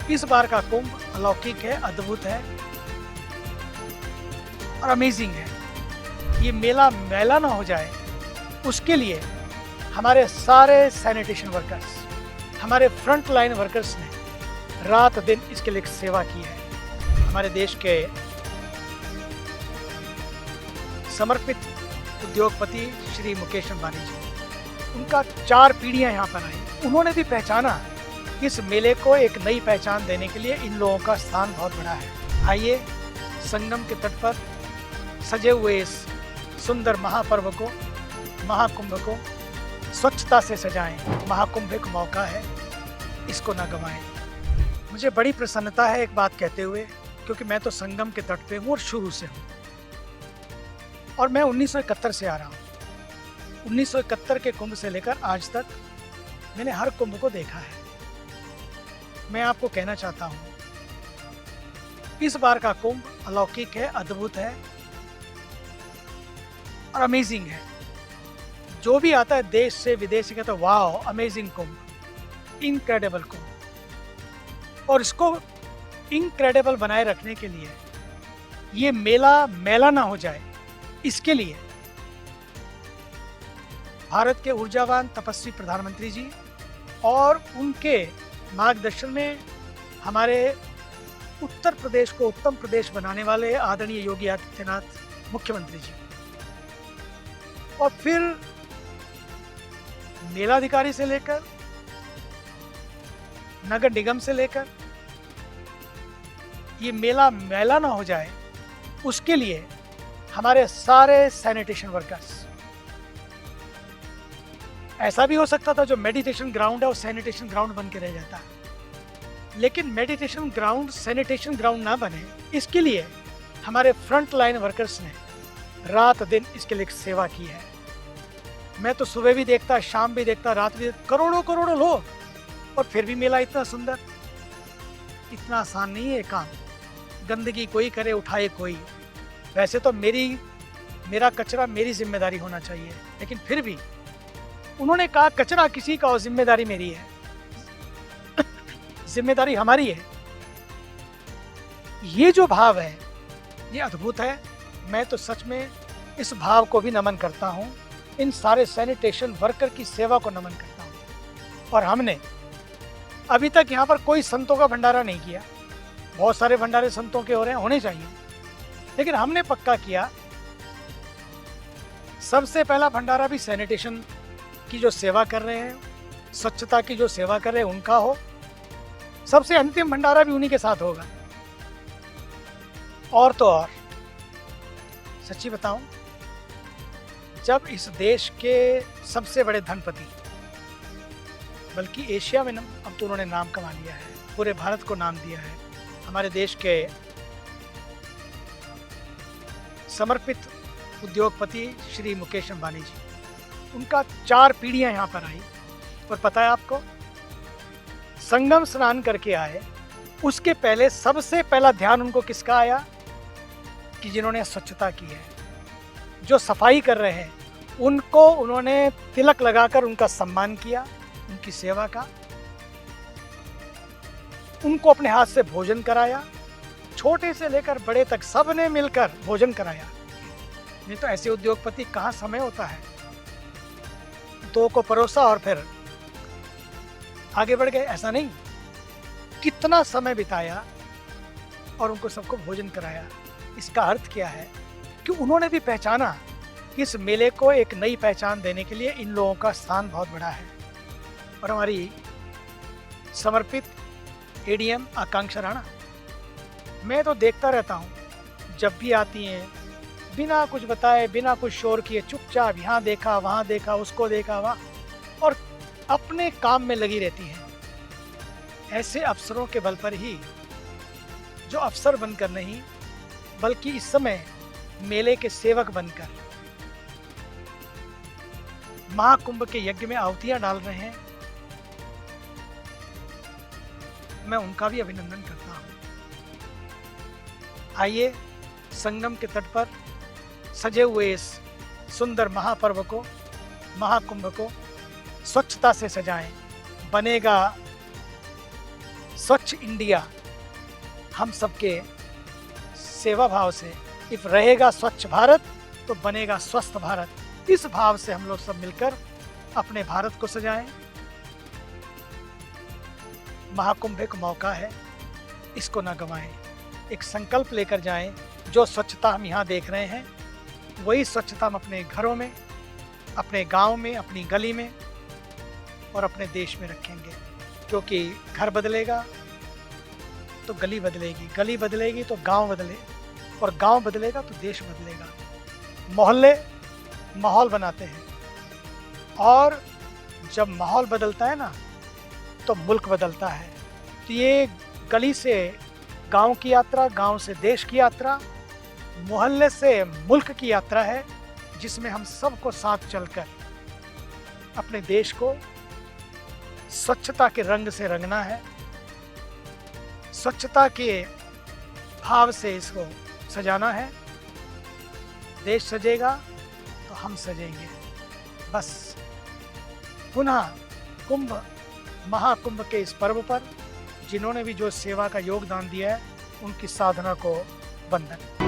इस बार का कुंभ अलौकिक है, अद्भुत है और अमेजिंग है। ये मेला मैला ना हो जाए, उसके लिए हमारे सारे सैनिटेशन वर्कर्स, हमारे फ्रंट लाइन वर्कर्स ने रात दिन इसके लिए सेवा की है। हमारे देश के समर्पित उद्योगपति श्री मुकेश अंबानी जी, उनका 4 पीढ़ियां यहाँ पर आई। उन्होंने भी पहचाना इस मेले को एक नई पहचान देने के लिए इन लोगों का स्थान बहुत बड़ा है। आइए संगम के तट पर सजे हुए इस सुंदर महापर्व को, महाकुंभ को स्वच्छता से सजाएं। महाकुंभ एक मौका है, इसको ना गंवाएं। मुझे बड़ी प्रसन्नता है एक बात कहते हुए, क्योंकि मैं तो संगम के तट पे हूँ और शुरू से हूँ, और मैं 1971 से आ रहा हूँ। 1971 के कुंभ से लेकर आज तक मैंने हर कुंभ को देखा है। मैं आपको कहना चाहता हूँ, इस बार का कुंभ अलौकिक है, अद्भुत है और अमेजिंग है। जो भी आता है देश से विदेश से कहता है वाह अमेजिंग कुंभ, इनक्रेडिबल कुंभ। और इसको इनक्रेडिबल बनाए रखने के लिए, ये मेला मैला ना हो जाए, इसके लिए भारत के ऊर्जावान तपस्वी प्रधानमंत्री जी और उनके मार्गदर्शन में हमारे उत्तर प्रदेश को उत्तम प्रदेश बनाने वाले आदरणीय योगी आदित्यनाथ मुख्यमंत्री जी, और फिर मेलाधिकारी से लेकर नगर निगम से लेकर ये मेला मैला ना हो जाए, उसके लिए हमारे सारे सैनिटेशन वर्कर्स। ऐसा भी हो सकता था जो मेडिटेशन ग्राउंड है वो सैनिटेशन ग्राउंड बन के रह जाता है, लेकिन मेडिटेशन ग्राउंड सैनिटेशन ग्राउंड ना बने, इसके लिए हमारे फ्रंट लाइन वर्कर्स ने रात दिन इसके लिए सेवा की है। मैं तो सुबह भी देखता, शाम भी देखता, रात भी देखता, करोड़ों करोड़ों लोग, और फिर भी मेला इतना सुंदर। इतना आसान नहीं है काम। गंदगी कोई करे, उठाए कोई। वैसे तो मेरा कचरा मेरी जिम्मेदारी होना चाहिए, लेकिन फिर भी उन्होंने कहा कचरा किसी का और जिम्मेदारी मेरी है। जिम्मेदारी हमारी है। ये जो भाव है ये अद्भुत है। मैं तो सच में इस भाव को भी नमन करता हूँ, इन सारे सैनिटेशन वर्कर की सेवा को नमन करता हूँ। और हमने अभी तक यहाँ पर कोई संतों का भंडारा नहीं किया। बहुत सारे भंडारे संतों के हो रहे हैं, होने चाहिए, लेकिन हमने पक्का किया सबसे पहला भंडारा भी सैनिटेशन की जो सेवा कर रहे हैं, स्वच्छता की जो सेवा कर रहे हैं उनका हो। सबसे अंतिम भंडारा भी उन्हीं के साथ होगा। और तो और सच्ची बताऊं, जब इस देश के सबसे बड़े धनपति, बल्कि एशिया में अब तो उन्होंने नाम कमा लिया है, पूरे भारत को नाम दिया है, हमारे देश के समर्पित उद्योगपति श्री मुकेश अंबानी जी, उनका 4 पीढ़ियां यहाँ पर आई। और पता है आपको, संगम स्नान करके आए, उसके पहले सबसे पहला ध्यान उनको किसका आया कि जिन्होंने स्वच्छता की है, जो सफाई कर रहे हैं, उनको उन्होंने तिलक लगाकर उनका सम्मान किया, उनकी सेवा का, उनको अपने हाथ से भोजन कराया, छोटे से लेकर बड़े तक सबने मिलकर भोजन कराया। नहीं तो ऐसे उद्योगपति कहाँ समय होता है। 2 को परोसा और फिर आगे बढ़ गए, ऐसा नहीं। कितना समय बिताया और उनको सबको भोजन कराया। इसका अर्थ क्या है कि उन्होंने भी पहचाना कि इस मेले को एक नई पहचान देने के लिए इन लोगों का स्थान बहुत बड़ा है। और हमारी समर्पित एडीएम आकांक्षा राणा, मैं तो देखता रहता हूँ, जब भी आती हैं बिना कुछ बताए, बिना कुछ शोर किए, चुपचाप यहाँ देखा, वहाँ देखा, उसको देखा, वहाँ, और अपने काम में लगी रहती हैं। ऐसे अफसरों के बल पर ही, जो अफसर बनकर नहीं बल्कि इस समय मेले के सेवक बनकर महाकुंभ के यज्ञ में आहुतियां डाल रहे हैं, मैं उनका भी अभिनंदन करता हूं। आइए संगम के तट पर सजे हुए इस सुंदर महापर्व को, महाकुंभ को स्वच्छता से सजाएं। बनेगा स्वच्छ इंडिया हम सबके सेवा भाव से, इफ रहेगा स्वच्छ भारत तो बनेगा स्वस्थ भारत, इस भाव से हम लोग सब मिलकर अपने भारत को सजाएं। महाकुंभ एक मौका है, इसको ना गंवाएं। एक संकल्प लेकर जाएं, जो स्वच्छता हम यहाँ देख रहे हैं वही स्वच्छता हम अपने घरों में, अपने गांव में, अपनी गली में और अपने देश में रखेंगे। क्योंकि घर बदलेगा तो गली बदलेगी, गली बदलेगी तो गांव बदले, और गांव बदलेगा तो देश बदलेगा। मोहल्ले माहौल बनाते हैं, और जब माहौल बदलता है ना तो मुल्क बदलता है। तो ये गली से गांव की यात्रा, गांव से देश की यात्रा, मोहल्ले से मुल्क की यात्रा है, जिसमें हम सबको साथ चलकर अपने देश को स्वच्छता के रंग से रंगना है, स्वच्छता के भाव से इसको सजाना है। देश सजेगा तो हम सजेंगे। बस पुनः कुंभ, महाकुंभ के इस पर्व पर जिन्होंने भी जो सेवा का योगदान दिया है, उनकी साधना को वंदन।